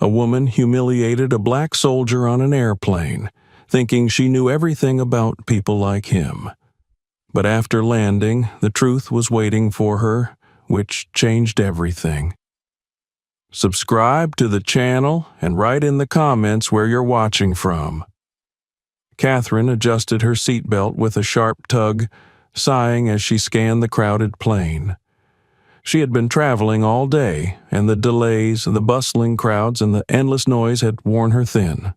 A woman humiliated a black soldier on an airplane, thinking she knew everything about people like him. But after landing, the truth was waiting for her, which changed everything. Subscribe to the channel and write in the comments where you're watching from. Catherine adjusted her seatbelt with a sharp tug, sighing as she scanned the crowded plane. She had been traveling all day, and the delays, the bustling crowds, and the endless noise had worn her thin.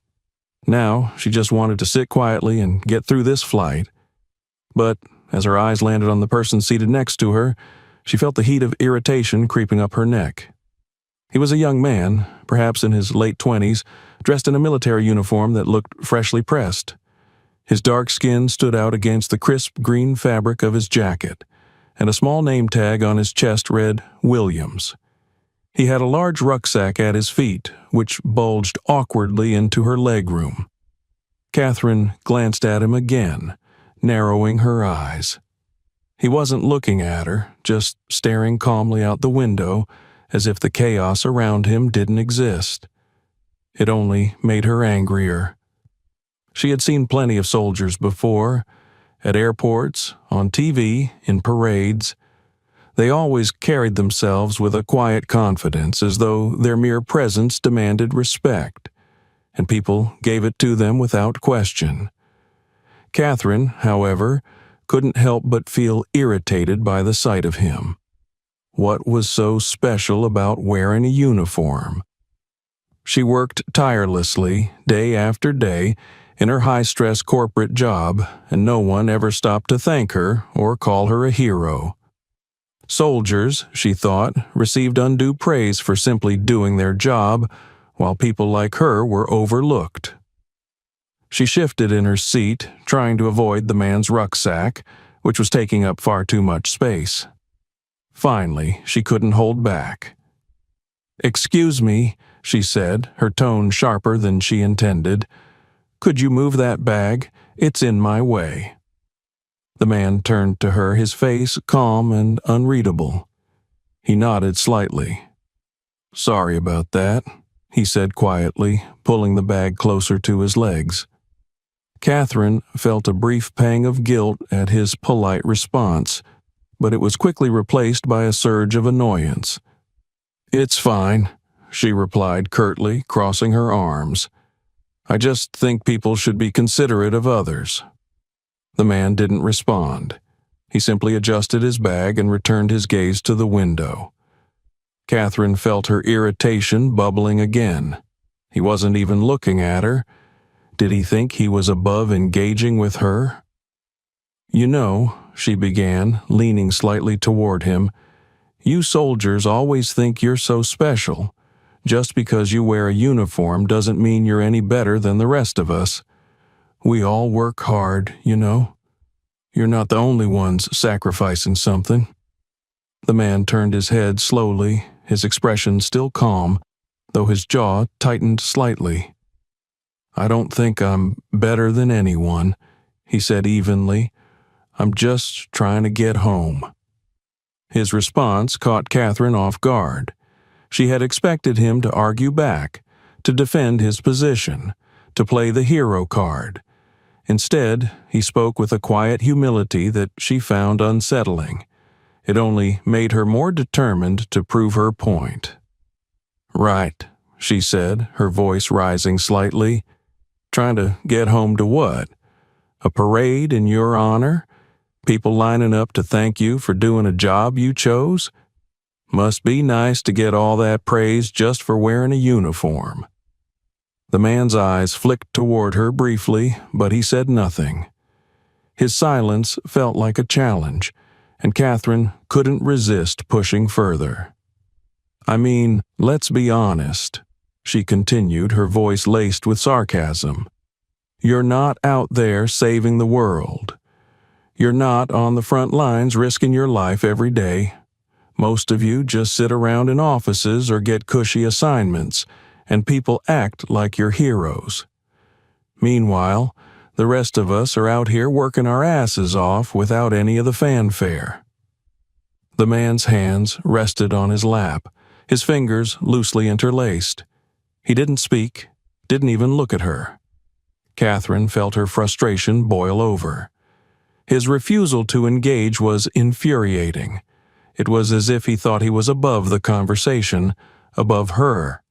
Now she just wanted to sit quietly and get through this flight. But as her eyes landed on the person seated next to her, she felt the heat of irritation creeping up her neck. He was a young man, perhaps in his late 20s, dressed in a military uniform that looked freshly pressed. His dark skin stood out against the crisp green fabric of his jacket, and a small name tag on his chest read Williams. He had a large rucksack at his feet, which bulged awkwardly into her legroom. Catherine glanced at him again, narrowing her eyes. He wasn't looking at her, just staring calmly out the window, as if the chaos around him didn't exist. It only made her angrier. She had seen plenty of soldiers before, at airports, on TV, in parades. They always carried themselves with a quiet confidence, as though their mere presence demanded respect, and people gave it to them without question. Catherine, however, couldn't help but feel irritated by the sight of him. What was so special about wearing a uniform? She worked tirelessly, day after day, in her high-stress corporate job, and no one ever stopped to thank her or call her a hero. Soldiers, she thought, received undue praise for simply doing their job, while people like her were overlooked. She shifted in her seat, trying to avoid the man's rucksack, which was taking up far too much space. Finally, she couldn't hold back. "Excuse me," she said, her tone sharper than she intended. "Could you move that bag? It's in my way." The man turned to her, his face calm and unreadable. He nodded slightly. "Sorry about that," he said quietly, pulling the bag closer to his legs. Catherine felt a brief pang of guilt at his polite response, but it was quickly replaced by a surge of annoyance. "It's fine," she replied curtly, crossing her arms. "I just think people should be considerate of others." The man didn't respond. He simply adjusted his bag and returned his gaze to the window. Catherine felt her irritation bubbling again. He wasn't even looking at her. Did he think he was above engaging with her? "You know," she began, leaning slightly toward him, "you soldiers always think you're so special. Just because you wear a uniform doesn't mean you're any better than the rest of us. We all work hard, you know. You're not the only ones sacrificing something." The man turned his head slowly, his expression still calm, though his jaw tightened slightly. "I don't think I'm better than anyone," he said evenly. "I'm just trying to get home." His response caught Catherine off guard. She had expected him to argue back, to defend his position, to play the hero card. Instead, he spoke with a quiet humility that she found unsettling. It only made her more determined to prove her point. "Right," she said, her voice rising slightly. "Trying to get home to what? A parade in your honor? People lining up to thank you for doing a job you chose? Must be nice to get all that praise just for wearing a uniform." The man's eyes flicked toward her briefly, but he said nothing. His silence felt like a challenge, and Catherine couldn't resist pushing further. "I mean, let's be honest," she continued, her voice laced with sarcasm. "You're not out there saving the world. You're not on the front lines risking your life every day. Most of you just sit around in offices or get cushy assignments, and people act like you're heroes. Meanwhile, the rest of us are out here working our asses off without any of the fanfare." The man's hands rested on his lap, his fingers loosely interlaced. He didn't speak, didn't even look at her. Catherine felt her frustration boil over. His refusal to engage was infuriating. It was as if he thought he was above the conversation, above her.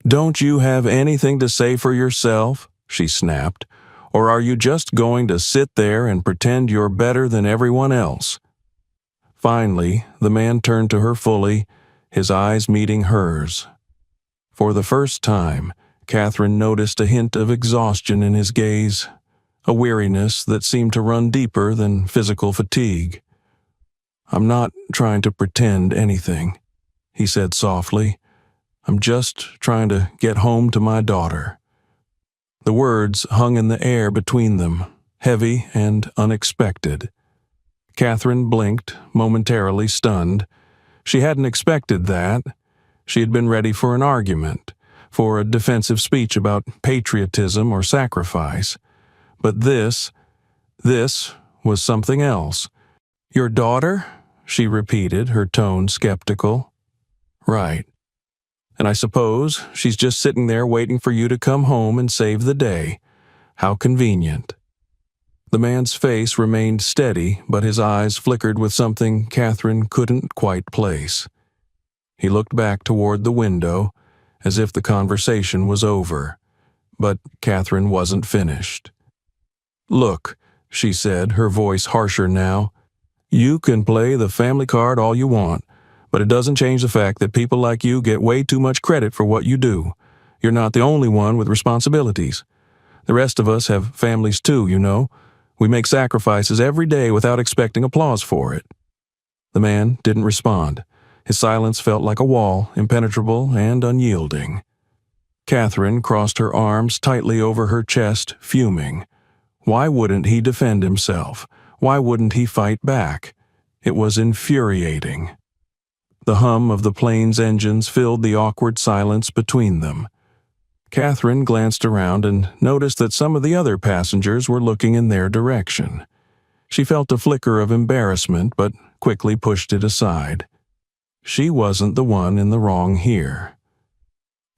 "Don't you have anything to say for yourself?" she snapped. "Or are you just going to sit there and pretend you're better than everyone else?" Finally, the man turned to her fully, his eyes meeting hers. For the first time, Catherine noticed a hint of exhaustion in his gaze, a weariness that seemed to run deeper than physical fatigue. "I'm not trying to pretend anything," he said softly. "I'm just trying to get home to my daughter." The words hung in the air between them, heavy and unexpected. Catherine blinked, momentarily stunned. She hadn't expected that. She had been ready for an argument, for a defensive speech about patriotism or sacrifice. But this was something else. "Your daughter?" she repeated, her tone skeptical. "Right. And I suppose she's just sitting there waiting for you to come home and save the day. How convenient." The man's face remained steady, but his eyes flickered with something Catherine couldn't quite place. He looked back toward the window, as if the conversation was over. But Catherine wasn't finished. "Look," she said, her voice harsher now, "you can play the family card all you want, but it doesn't change the fact that people like you get way too much credit for what you do. You're not the only one with responsibilities. The rest of us have families too, you know. We make sacrifices every day without expecting applause for it." The man didn't respond. His silence felt like a wall, impenetrable and unyielding. Catherine crossed her arms tightly over her chest, fuming. Why wouldn't he defend himself? Why wouldn't he fight back? It was infuriating. The hum of the plane's engines filled the awkward silence between them. Catherine glanced around and noticed that some of the other passengers were looking in their direction. She felt a flicker of embarrassment, but quickly pushed it aside. She wasn't the one in the wrong here.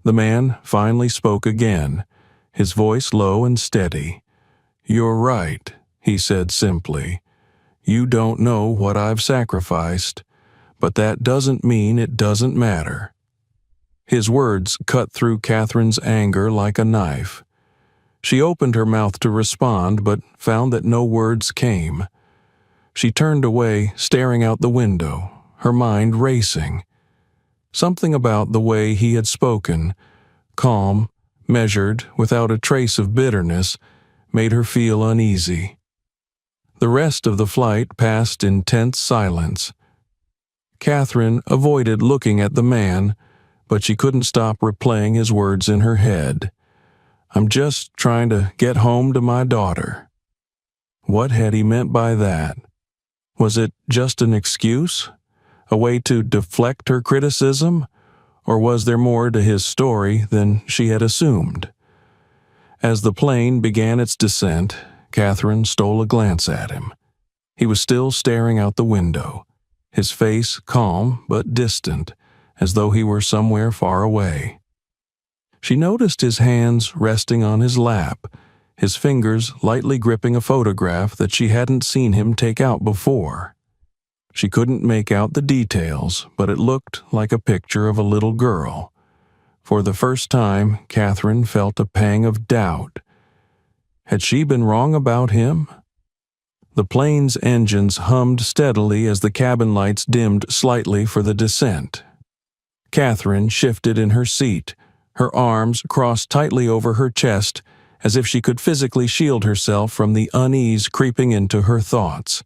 The man finally spoke again, his voice low and steady. "You're right," he said simply. "You don't know what I've sacrificed, but that doesn't mean it doesn't matter." His words cut through Catherine's anger like a knife. She opened her mouth to respond, but found that no words came. She turned away, staring out the window, her mind racing. Something about the way he had spoken, calm, measured, without a trace of bitterness, made her feel uneasy. The rest of the flight passed in tense silence. Catherine avoided looking at the man, but she couldn't stop replaying his words in her head. "I'm just trying to get home to my daughter." What had he meant by that? Was it just an excuse? A way to deflect her criticism? Or was there more to his story than she had assumed? As the plane began its descent, Catherine stole a glance at him. He was still staring out the window, his face calm but distant, as though he were somewhere far away. She noticed his hands resting on his lap, his fingers lightly gripping a photograph that she hadn't seen him take out before. She couldn't make out the details, but it looked like a picture of a little girl. For the first time, Catherine felt a pang of doubt. Had she been wrong about him? The plane's engines hummed steadily as the cabin lights dimmed slightly for the descent. Catherine shifted in her seat, her arms crossed tightly over her chest, as if she could physically shield herself from the unease creeping into her thoughts.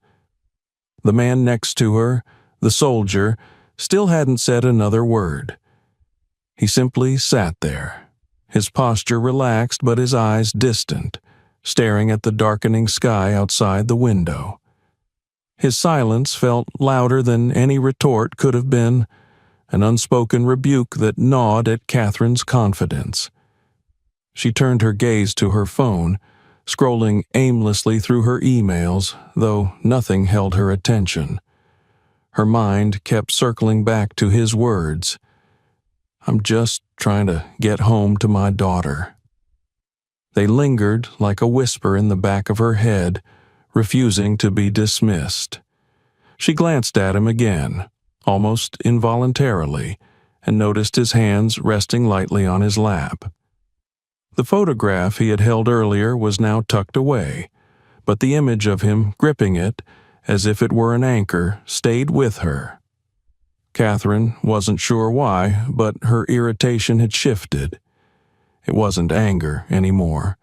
The man next to her, the soldier, still hadn't said another word. He simply sat there, his posture relaxed but his eyes distant, staring at the darkening sky outside the window. His silence felt louder than any retort could have been, an unspoken rebuke that gnawed at Catherine's confidence. She turned her gaze to her phone, scrolling aimlessly through her emails, though nothing held her attention. Her mind kept circling back to his words. I'm just trying to get home to my daughter." They lingered like a whisper in the back of her head, refusing to be dismissed. She glanced at him again, almost involuntarily, and noticed his hands resting lightly on his lap. The photograph he had held earlier was now tucked away, but the image of him gripping it, as if it were an anchor, stayed with her. Catherine wasn't sure why, but her irritation had shifted. It wasn't anger anymore.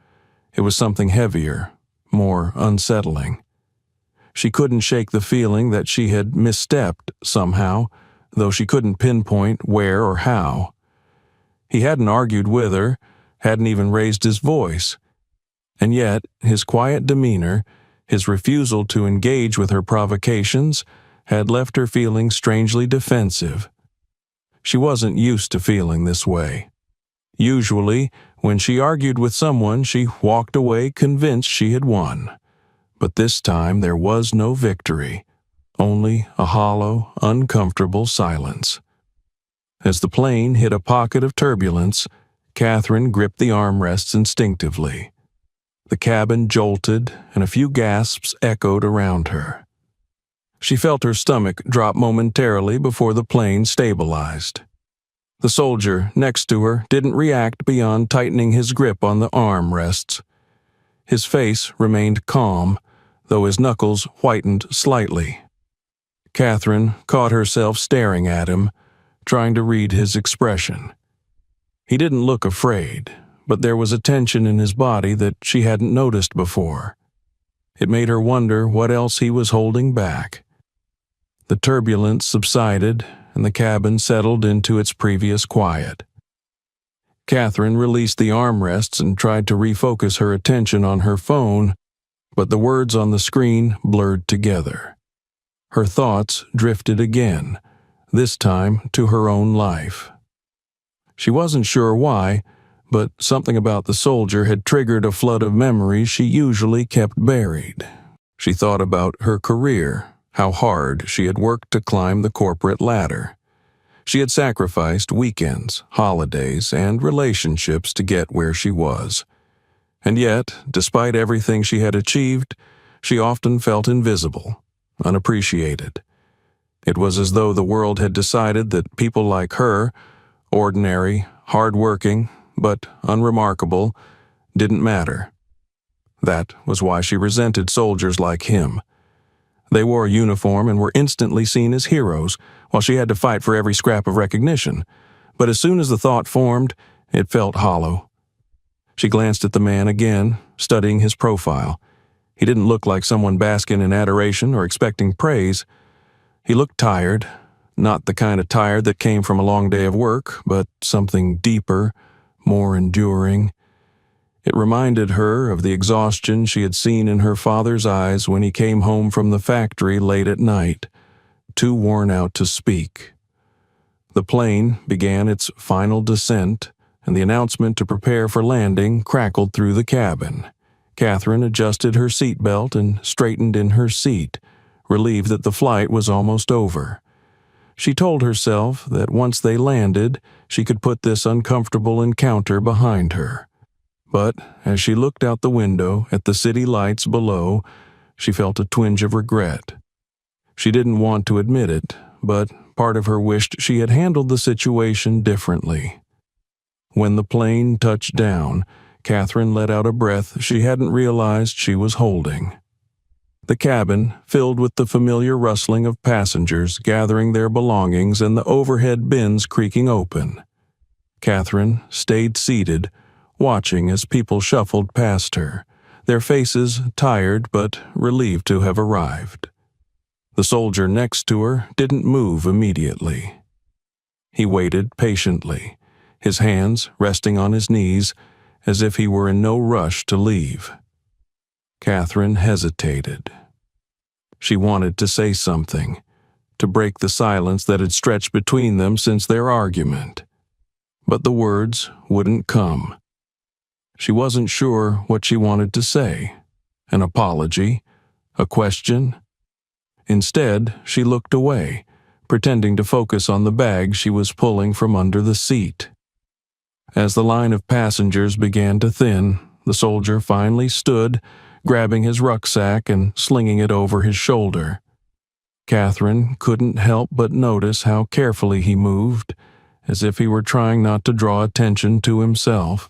It was something heavier, more unsettling. She couldn't shake the feeling that she had misstepped somehow, though she couldn't pinpoint where or how. He hadn't argued with her, hadn't even raised his voice. And yet, his quiet demeanor, his refusal to engage with her provocations, had left her feeling strangely defensive. She wasn't used to feeling this way. Usually, when she argued with someone, she walked away convinced she had won. But this time there was no victory, only a hollow, uncomfortable silence. As the plane hit a pocket of turbulence, Catherine gripped the armrests instinctively. The cabin jolted, and a few gasps echoed around her. She felt her stomach drop momentarily before the plane stabilized. The soldier next to her didn't react beyond tightening his grip on the armrests. His face remained calm, though his knuckles whitened slightly. Catherine caught herself staring at him, trying to read his expression. He didn't look afraid, but there was a tension in his body that she hadn't noticed before. It made her wonder what else he was holding back. The turbulence subsided, and the cabin settled into its previous quiet. Catherine released the armrests and tried to refocus her attention on her phone, but the words on the screen blurred together. Her thoughts drifted again, this time to her own life. She wasn't sure why, but something about the soldier had triggered a flood of memories she usually kept buried. She thought about her career, how hard she had worked to climb the corporate ladder. She had sacrificed weekends, holidays, and relationships to get where she was. And yet, despite everything she had achieved, she often felt invisible, unappreciated. It was as though the world had decided that people like her, ordinary, hard-working, but unremarkable, didn't matter. That was why she resented soldiers like him. They wore a uniform and were instantly seen as heroes, while she had to fight for every scrap of recognition. But as soon as the thought formed, it felt hollow. She glanced at the man again, studying his profile. He didn't look like someone basking in adoration or expecting praise. He looked tired, not the kind of tired that came from a long day of work, but something deeper, more enduring. It reminded her of the exhaustion she had seen in her father's eyes when he came home from the factory late at night, too worn out to speak. The plane began its final descent, and the announcement to prepare for landing crackled through the cabin. Catherine adjusted her seatbelt and straightened in her seat, relieved that the flight was almost over. She told herself that once they landed, she could put this uncomfortable encounter behind her. But as she looked out the window at the city lights below, she felt a twinge of regret. She didn't want to admit it, but part of her wished she had handled the situation differently. When the plane touched down, Catherine let out a breath she hadn't realized she was holding. The cabin, filled with the familiar rustling of passengers gathering their belongings and the overhead bins creaking open. Catherine stayed seated, watching as people shuffled past her, their faces tired but relieved to have arrived. The soldier next to her didn't move immediately. He waited patiently, his hands resting on his knees, as if he were in no rush to leave. Catherine hesitated. She wanted to say something, to break the silence that had stretched between them since their argument. But the words wouldn't come. She wasn't sure what she wanted to say. An apology? A question? Instead, she looked away, pretending to focus on the bag she was pulling from under the seat. As the line of passengers began to thin, the soldier finally stood, grabbing his rucksack and slinging it over his shoulder. Catherine couldn't help but notice how carefully he moved, as if he were trying not to draw attention to himself.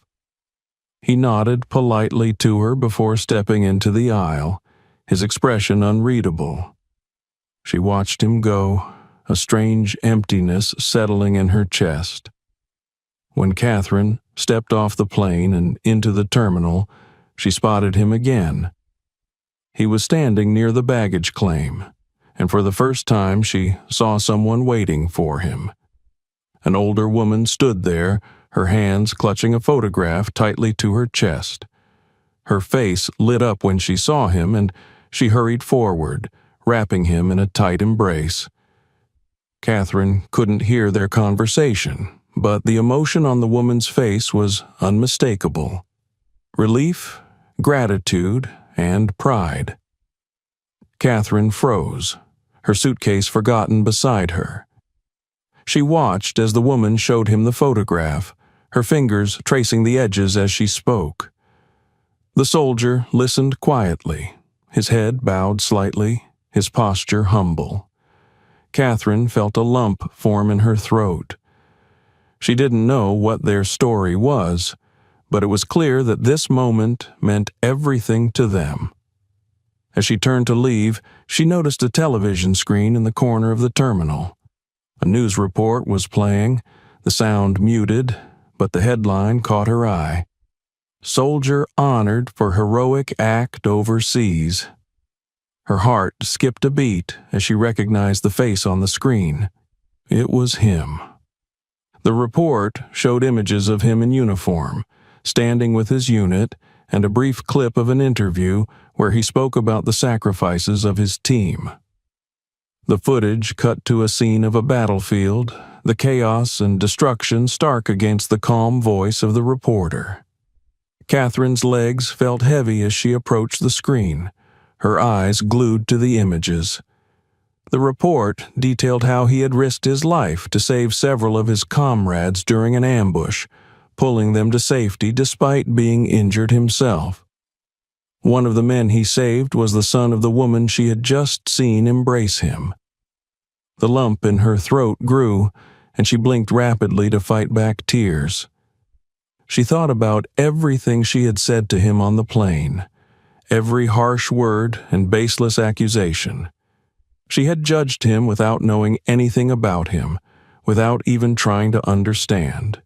He nodded politely to her before stepping into the aisle, his expression unreadable. She watched him go, a strange emptiness settling in her chest. When Catherine stepped off the plane and into the terminal, she spotted him again. He was standing near the baggage claim, and for the first time she saw someone waiting for him. An older woman stood there, her hands clutching a photograph tightly to her chest. Her face lit up when she saw him, and she hurried forward, wrapping him in a tight embrace. Catherine couldn't hear their conversation, but the emotion on the woman's face was unmistakable. Relief, gratitude, and pride. Catherine froze, her suitcase forgotten beside her. She watched as the woman showed him the photograph, her fingers tracing the edges as she spoke. The soldier listened quietly, his head bowed slightly, his posture humble. Catherine felt a lump form in her throat. She didn't know what their story was, but it was clear that this moment meant everything to them. As she turned to leave, she noticed a television screen in the corner of the terminal. A news report was playing, the sound muted, but the headline caught her eye. "Soldier honored for heroic act overseas." Her heart skipped a beat as she recognized the face on the screen. It was him. The report showed images of him in uniform, standing with his unit, and a brief clip of an interview where he spoke about the sacrifices of his team. The footage cut to a scene of a battlefield, the chaos and destruction stark against the calm voice of the reporter. Catherine's legs felt heavy as she approached the screen, her eyes glued to the images. The report detailed how he had risked his life to save several of his comrades during an ambush, pulling them to safety despite being injured himself. One of the men he saved was the son of the woman she had just seen embrace him. The lump in her throat grew, and she blinked rapidly to fight back tears. She thought about everything she had said to him on the plane, every harsh word and baseless accusation. She had judged him without knowing anything about him, without even trying to understand.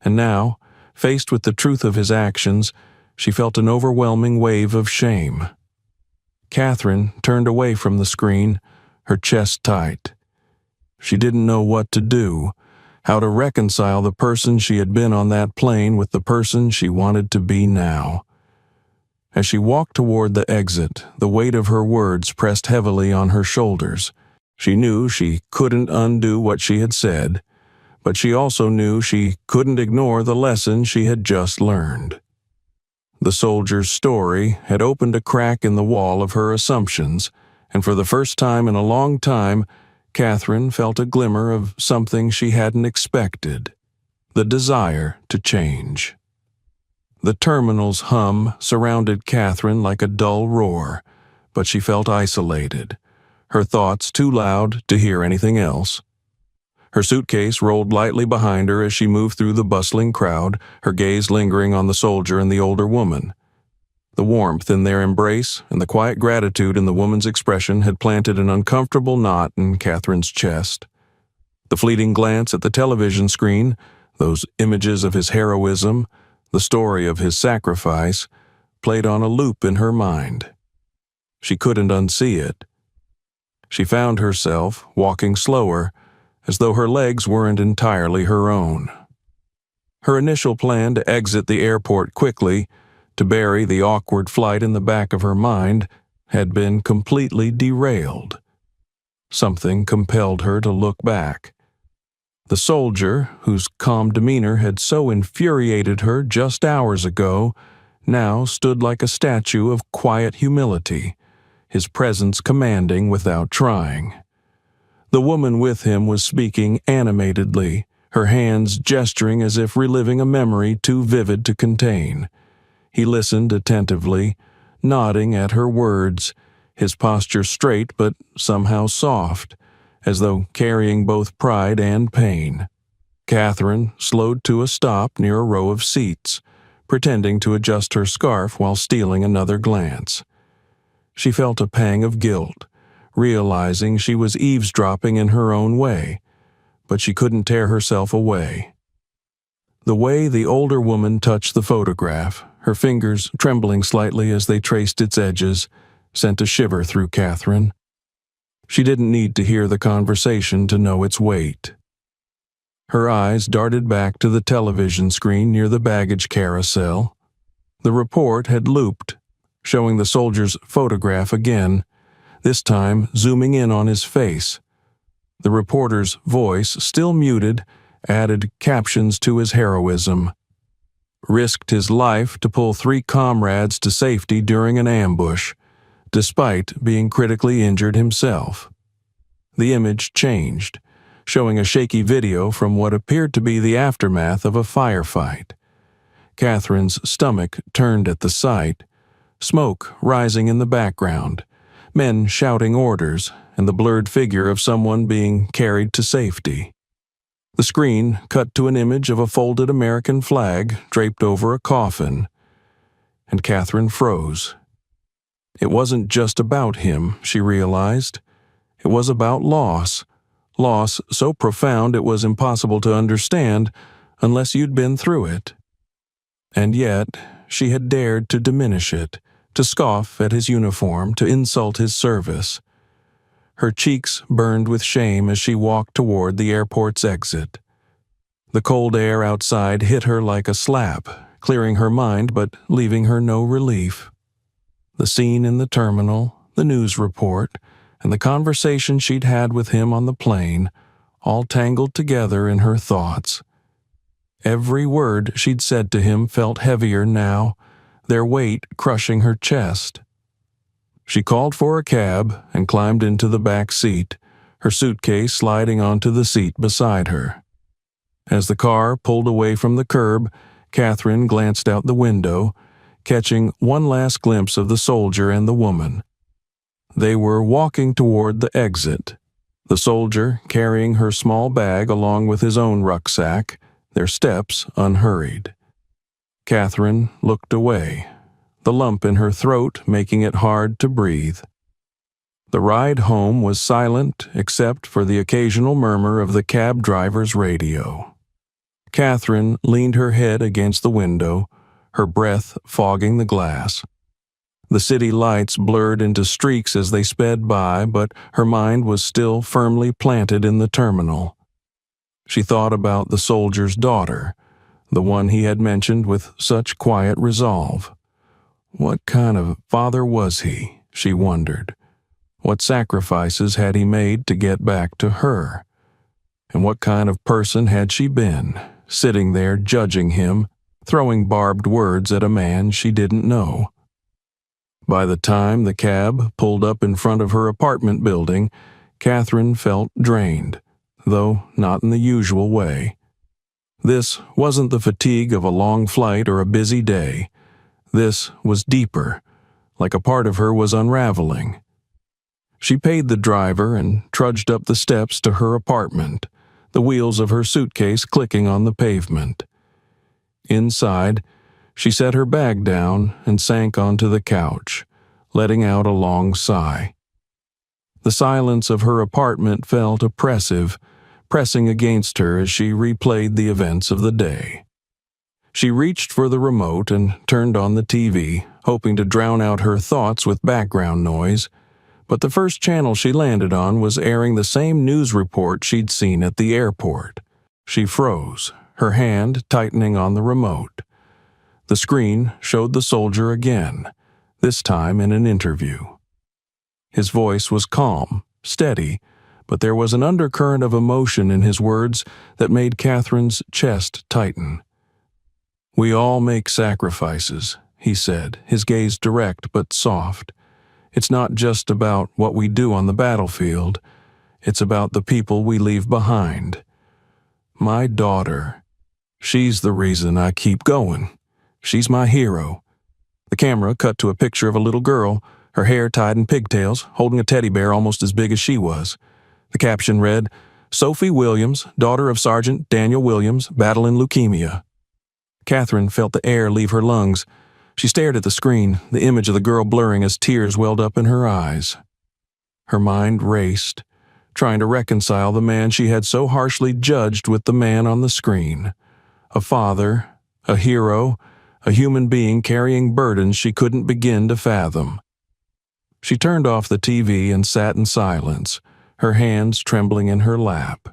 And now, faced with the truth of his actions, she felt an overwhelming wave of shame. Catherine turned away from the screen, her chest tight. She didn't know what to do, how to reconcile the person she had been on that plane with the person she wanted to be now. As she walked toward the exit, the weight of her words pressed heavily on her shoulders. She knew she couldn't undo what she had said, but she also knew she couldn't ignore the lesson she had just learned. The soldier's story had opened a crack in the wall of her assumptions, and for the first time in a long time, Catherine felt a glimmer of something she hadn't expected, the desire to change. The terminal's hum surrounded Catherine like a dull roar, but she felt isolated, her thoughts too loud to hear anything else. Her suitcase rolled lightly behind her as she moved through the bustling crowd, her gaze lingering on the soldier and the older woman. The warmth in their embrace and the quiet gratitude in the woman's expression had planted an uncomfortable knot in Catherine's chest. The fleeting glance at the television screen, those images of his heroism, the story of his sacrifice, played on a loop in her mind. She couldn't unsee it. She found herself walking slower, as though her legs weren't entirely her own. Her initial plan to exit the airport quickly, to bury the awkward flight in the back of her mind, had been completely derailed. Something compelled her to look back. The soldier, whose calm demeanor had so infuriated her just hours ago, now stood like a statue of quiet humility, his presence commanding without trying. The woman with him was speaking animatedly, her hands gesturing as if reliving a memory too vivid to contain. He listened attentively, nodding at her words, his posture straight but somehow soft, as though carrying both pride and pain. Catherine slowed to a stop near a row of seats, pretending to adjust her scarf while stealing another glance. She felt a pang of guilt, realizing she was eavesdropping in her own way, but she couldn't tear herself away. The way the older woman touched the photograph, her fingers trembling slightly as they traced its edges, sent a shiver through Catherine. She didn't need to hear the conversation to know its weight. Her eyes darted back to the television screen near the baggage carousel. The report had looped, showing the soldier's photograph again, this time zooming in on his face. The reporter's voice, still muted, added captions to his heroism. Risked his life to pull 3 comrades to safety during an ambush, despite being critically injured himself. The image changed, showing a shaky video from what appeared to be the aftermath of a firefight. Catherine's stomach turned at the sight, smoke rising in the background, men shouting orders, and the blurred figure of someone being carried to safety. The screen cut to an image of a folded American flag draped over a coffin, and Catherine froze. It wasn't just about him, she realized. It was about loss so profound it was impossible to understand unless you'd been through it. And yet, she had dared to diminish it, to scoff at his uniform, to insult his service. Her cheeks burned with shame as she walked toward the airport's exit. The cold air outside hit her like a slap, clearing her mind but leaving her no relief. The scene in the terminal, the news report, and the conversation she'd had with him on the plane, all tangled together in her thoughts. Every word she'd said to him felt heavier now, their weight crushing her chest. She called for a cab and climbed into the back seat, her suitcase sliding onto the seat beside her. As the car pulled away from the curb, Catherine glanced out the window, catching one last glimpse of the soldier and the woman. They were walking toward the exit, the soldier carrying her small bag along with his own rucksack, their steps unhurried. Catherine looked away, the lump in her throat making it hard to breathe. The ride home was silent except for the occasional murmur of the cab driver's radio. Catherine leaned her head against the window, her breath fogging the glass. The city lights blurred into streaks as they sped by, but her mind was still firmly planted in the terminal. She thought about the soldier's daughter, the one he had mentioned with such quiet resolve. What kind of father was he, she wondered. What sacrifices had he made to get back to her? And what kind of person had she been, sitting there judging him, throwing barbed words at a man she didn't know? By the time the cab pulled up in front of her apartment building, Catherine felt drained, though not in the usual way. This wasn't the fatigue of a long flight or a busy day. This was deeper, like a part of her was unraveling. She paid the driver and trudged up the steps to her apartment, the wheels of her suitcase clicking on the pavement. Inside, she set her bag down and sank onto the couch, letting out a long sigh. The silence of her apartment felt oppressive, pressing against her as she replayed the events of the day. She reached for the remote and turned on the TV, hoping to drown out her thoughts with background noise, but the first channel she landed on was airing the same news report she'd seen at the airport. She froze, her hand tightening on the remote. The screen showed the soldier again, this time in an interview. His voice was calm, steady, but there was an undercurrent of emotion in his words that made Catherine's chest tighten. "We all make sacrifices," he said, his gaze direct but soft. "It's not just about what we do on the battlefield. It's about the people we leave behind. My daughter. She's the reason I keep going. She's my hero." The camera cut to a picture of a little girl, her hair tied in pigtails, holding a teddy bear almost as big as she was. The caption read, "Sophie Williams, daughter of Sergeant Daniel Williams, battling leukemia." Catherine felt the air leave her lungs. She stared at the screen, the image of the girl blurring as tears welled up in her eyes. Her mind raced, trying to reconcile the man she had so harshly judged with the man on the screen. A father, a hero, a human being carrying burdens she couldn't begin to fathom. She turned off the TV and sat in silence, her hands trembling in her lap.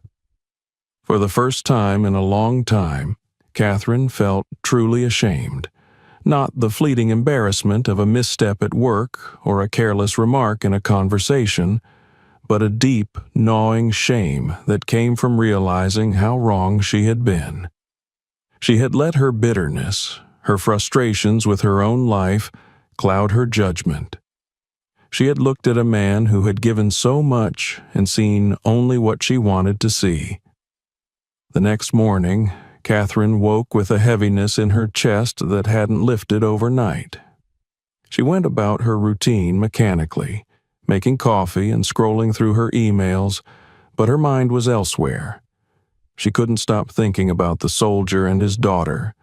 For the first time in a long time, Catherine felt truly ashamed. Not the fleeting embarrassment of a misstep at work or a careless remark in a conversation, but a deep, gnawing shame that came from realizing how wrong she had been. She had let her bitterness, her frustrations with her own life, cloud her judgment. She had looked at a man who had given so much and seen only what she wanted to see. The next morning, Catherine woke with a heaviness in her chest that hadn't lifted overnight. She went about her routine mechanically, making coffee and scrolling through her emails, but her mind was elsewhere. She couldn't stop thinking about the soldier and his daughter,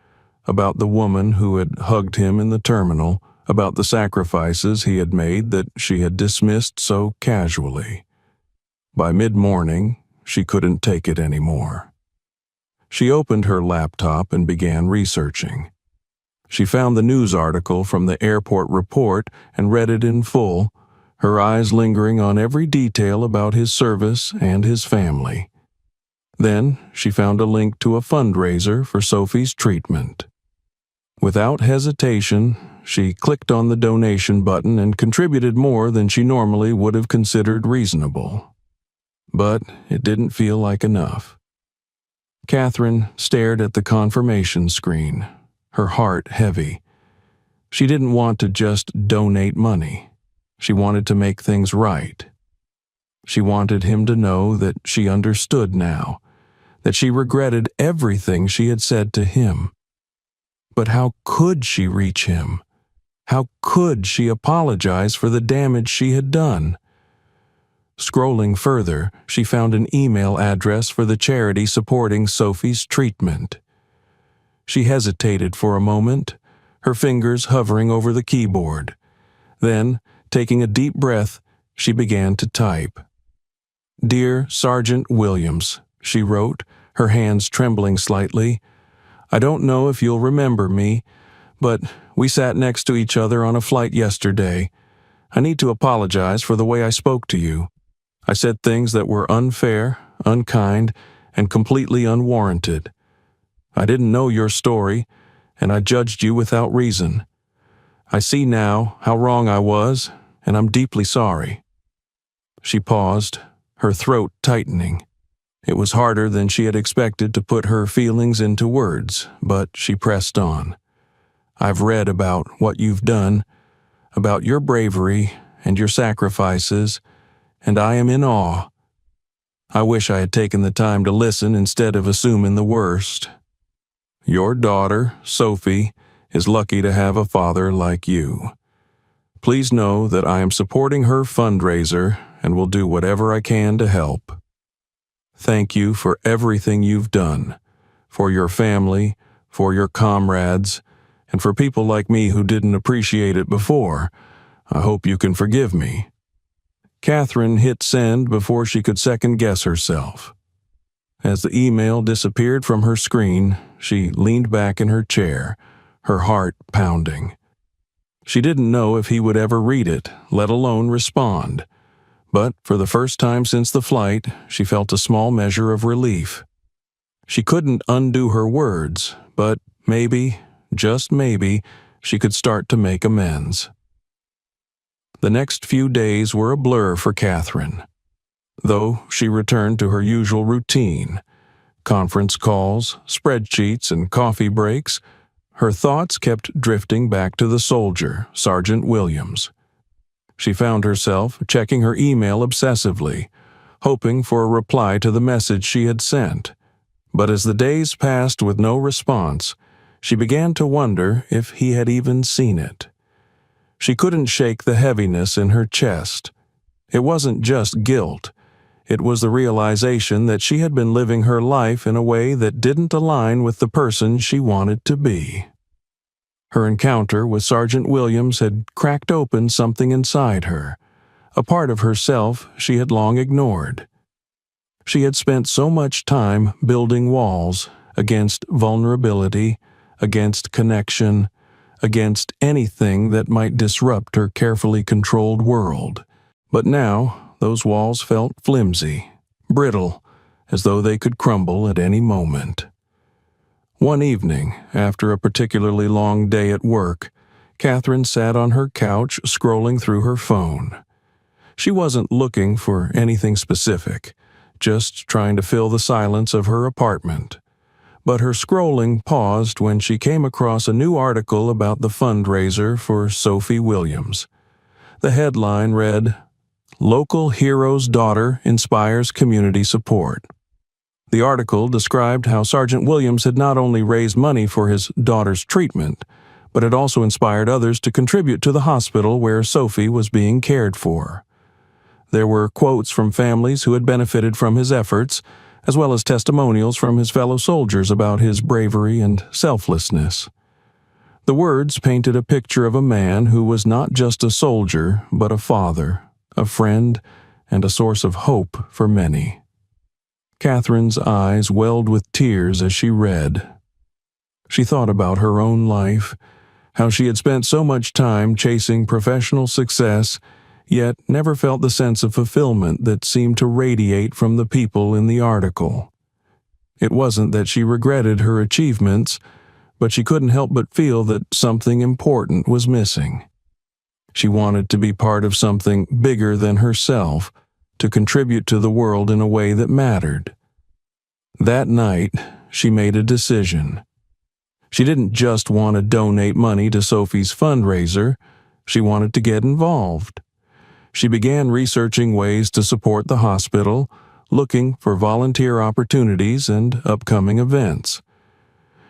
about the woman who had hugged him in the terminal, about the sacrifices he had made that she had dismissed so casually. By mid-morning, she couldn't take it anymore. She opened her laptop and began researching. She found the news article from the airport report and read it in full, her eyes lingering on every detail about his service and his family. Then she found a link to a fundraiser for Sophie's treatment. Without hesitation, she clicked on the donation button and contributed more than she normally would have considered reasonable. But it didn't feel like enough. Catherine stared at the confirmation screen, her heart heavy. She didn't want to just donate money. She wanted to make things right. She wanted him to know that she understood now, that she regretted everything she had said to him. But how could she reach him? How could she apologize for the damage she had done? Scrolling further, she found an email address for the charity supporting Sophie's treatment. She hesitated for a moment, her fingers hovering over the keyboard. Then, taking a deep breath, she began to type. "Dear Sergeant Williams," she wrote, her hands trembling slightly. "I don't know if you'll remember me, but we sat next to each other on a flight yesterday. I need to apologize for the way I spoke to you. I said things that were unfair, unkind, and completely unwarranted. I didn't know your story, and I judged you without reason. I see now how wrong I was, and I'm deeply sorry." She paused, her throat tightening. It was harder than she had expected to put her feelings into words, but she pressed on. "I've read about what you've done, about your bravery and your sacrifices, and I am in awe. I wish I had taken the time to listen instead of assuming the worst. Your daughter, Sophie, is lucky to have a father like you. Please know that I am supporting her fundraiser and will do whatever I can to help. Thank you for everything you've done, for your family, for your comrades, and for people like me who didn't appreciate it before. I hope you can forgive me." Catherine hit send before she could second-guess herself. As the email disappeared from her screen, she leaned back in her chair, her heart pounding. She didn't know if he would ever read it, let alone respond. But for the first time since the flight, she felt a small measure of relief. She couldn't undo her words, but maybe, just maybe, she could start to make amends. The next few days were a blur for Catherine. Though she returned to her usual routine, conference calls, spreadsheets, and coffee breaks, her thoughts kept drifting back to the soldier, Sergeant Williams. She found herself checking her email obsessively, hoping for a reply to the message she had sent. But as the days passed with no response, she began to wonder if he had even seen it. She couldn't shake the heaviness in her chest. It wasn't just guilt. It was the realization that she had been living her life in a way that didn't align with the person she wanted to be. Her encounter with Sergeant Williams had cracked open something inside her, a part of herself she had long ignored. She had spent so much time building walls against vulnerability, against connection, against anything that might disrupt her carefully controlled world. But now those walls felt flimsy, brittle, as though they could crumble at any moment. One evening, after a particularly long day at work, Catherine sat on her couch scrolling through her phone. She wasn't looking for anything specific, just trying to fill the silence of her apartment. But her scrolling paused when she came across a new article about the fundraiser for Sophie Williams. The headline read, "Local Hero's Daughter Inspires Community Support." The article described how Sergeant Williams had not only raised money for his daughter's treatment, but had also inspired others to contribute to the hospital where Sophie was being cared for. There were quotes from families who had benefited from his efforts, as well as testimonials from his fellow soldiers about his bravery and selflessness. The words painted a picture of a man who was not just a soldier, but a father, a friend, and a source of hope for many. Catherine's eyes welled with tears as she read. She thought about her own life, how she had spent so much time chasing professional success, yet never felt the sense of fulfillment that seemed to radiate from the people in the article. It wasn't that she regretted her achievements, but she couldn't help but feel that something important was missing. She wanted to be part of something bigger than herself, to contribute to the world in a way that mattered. That night, she made a decision. She didn't just want to donate money to Sophie's fundraiser, she wanted to get involved. She began researching ways to support the hospital, looking for volunteer opportunities and upcoming events.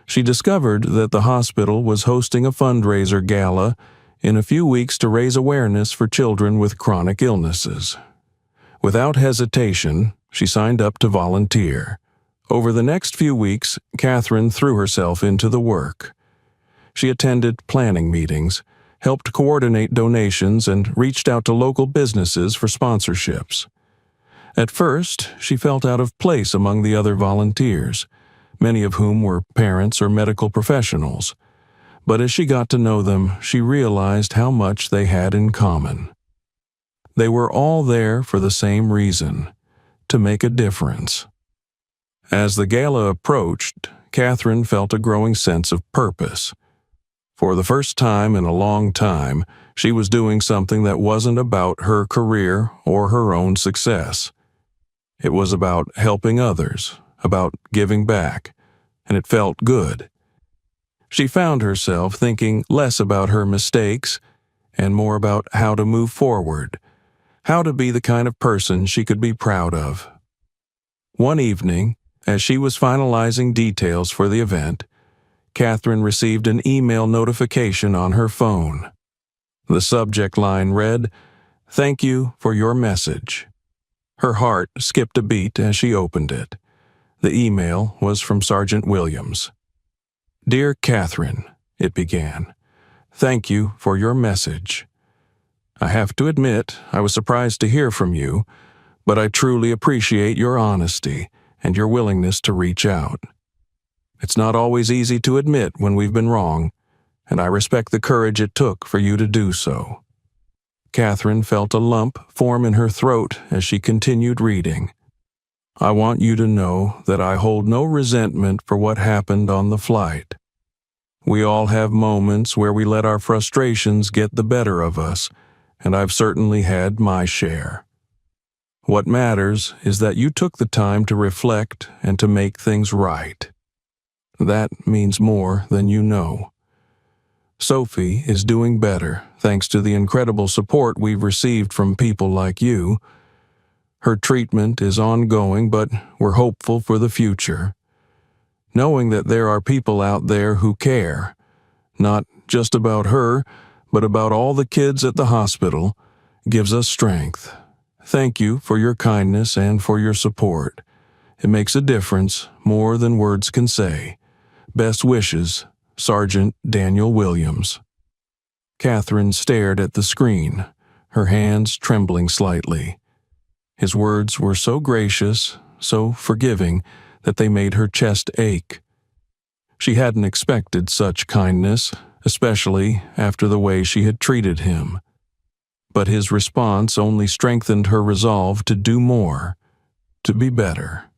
She discovered that the hospital was hosting a fundraiser gala in a few weeks to raise awareness for children with chronic illnesses. Without hesitation, she signed up to volunteer. Over the next few weeks, Catherine threw herself into the work. She attended planning meetings, helped coordinate donations, and reached out to local businesses for sponsorships. At first, she felt out of place among the other volunteers, many of whom were parents or medical professionals. But as she got to know them, she realized how much they had in common. They were all there for the same reason, to make a difference. As the gala approached, Catherine felt a growing sense of purpose. For the first time in a long time, she was doing something that wasn't about her career or her own success. It was about helping others, about giving back, and it felt good. She found herself thinking less about her mistakes and more about how to move forward, how to be the kind of person she could be proud of. One evening, as she was finalizing details for the event, Catherine received an email notification on her phone. The subject line read, "Thank you for your message." Her heart skipped a beat as she opened it. The email was from Sergeant Williams. "Dear Catherine," it began, "thank you for your message. I have to admit I was surprised to hear from you, but I truly appreciate your honesty and your willingness to reach out. It's not always easy to admit when we've been wrong, and I respect the courage it took for you to do so." Catherine felt a lump form in her throat as she continued reading. "I want you to know that I hold no resentment for what happened on the flight. We all have moments where we let our frustrations get the better of us, and I've certainly had my share. What matters is that you took the time to reflect and to make things right. That means more than you know. Sophie is doing better thanks to the incredible support we've received from people like you. Her treatment is ongoing, but we're hopeful for the future. Knowing that there are people out there who care, not just about her, but about all the kids at the hospital, gives us strength. Thank you for your kindness and for your support. It makes a difference, more than words can say. Best wishes, Sergeant Daniel Williams. Catherine stared at the screen, her hands trembling slightly. His words were so gracious, so forgiving, that they made her chest ache. She hadn't expected such kindness, especially after the way she had treated him. But his response only strengthened her resolve to do more, to be better.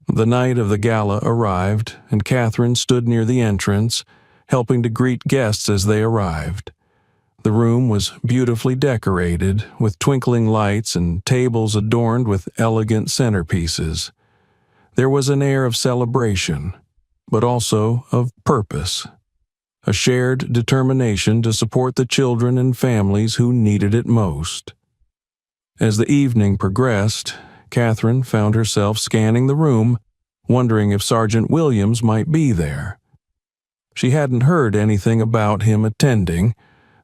The night of the gala arrived, and Catherine stood near the entrance, helping to greet guests as they arrived. The room was beautifully decorated, with twinkling lights and tables adorned with elegant centerpieces. There was an air of celebration, but also of purpose. A shared determination to support the children and families who needed it most. As the evening progressed, Catherine found herself scanning the room, wondering if Sergeant Williams might be there. She hadn't heard anything about him attending,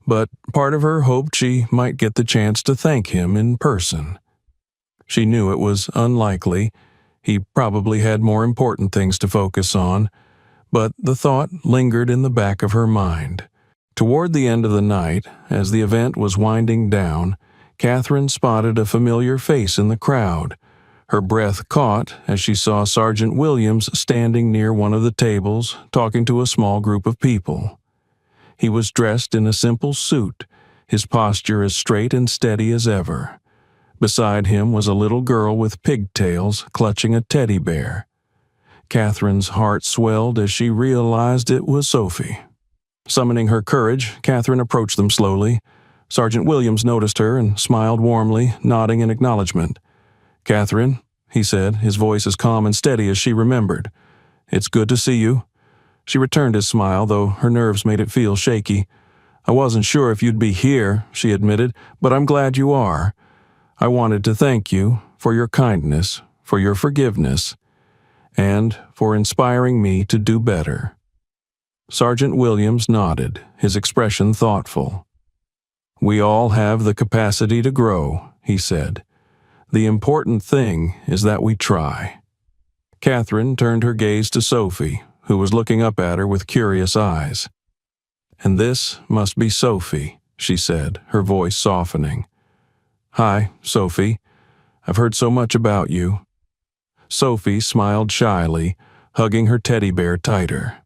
but part of her hoped she might get the chance to thank him in person. She knew it was unlikely. He probably had more important things to focus on, but the thought lingered in the back of her mind. Toward the end of the night, as the event was winding down, Catherine spotted a familiar face in the crowd. Her breath caught as she saw Sergeant Williams standing near one of the tables, talking to a small group of people. He was dressed in a simple suit, his posture as straight and steady as ever. Beside him was a little girl with pigtails clutching a teddy bear. Catherine's heart swelled as she realized it was Sophie. Summoning her courage, Catherine approached them slowly. Sergeant Williams noticed her and smiled warmly, nodding in acknowledgement. "Catherine," he said, his voice as calm and steady as she remembered. "It's good to see you." She returned his smile, though her nerves made it feel shaky. "I wasn't sure if you'd be here," she admitted, "but I'm glad you are. I wanted to thank you for your kindness, for your forgiveness, and for inspiring me to do better." Sergeant Williams nodded, his expression thoughtful. "We all have the capacity to grow," he said. "The important thing is that we try." Catherine turned her gaze to Sophie, who was looking up at her with curious eyes. "And this must be Sophie," she said, her voice softening. "Hi, Sophie. I've heard so much about you." Sophie smiled shyly, hugging her teddy bear tighter.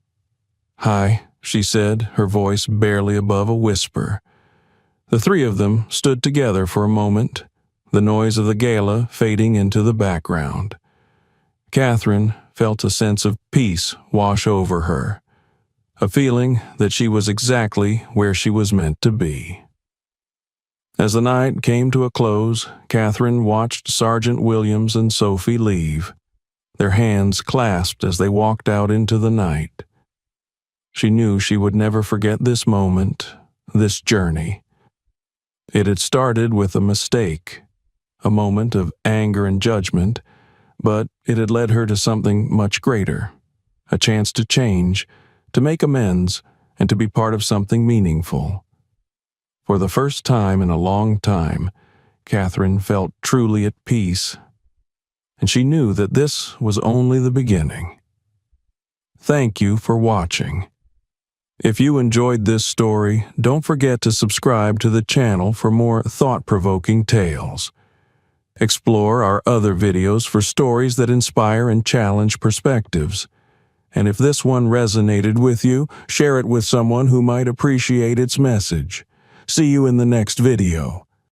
"Hi," she said, her voice barely above a whisper. The three of them stood together for a moment, the noise of the gala fading into the background. Catherine felt a sense of peace wash over her, a feeling that she was exactly where she was meant to be. As the night came to a close, Catherine watched Sergeant Williams and Sophie leave, their hands clasped as they walked out into the night. She knew she would never forget this moment, this journey. It had started with a mistake, a moment of anger and judgment, but it had led her to something much greater, a chance to change, to make amends, and to be part of something meaningful. For the first time in a long time, Catherine felt truly at peace, and she knew that this was only the beginning. Thank you for watching. If you enjoyed this story, don't forget to subscribe to the channel for more thought-provoking tales. Explore our other videos for stories that inspire and challenge perspectives. And if this one resonated with you, share it with someone who might appreciate its message. See you in the next video.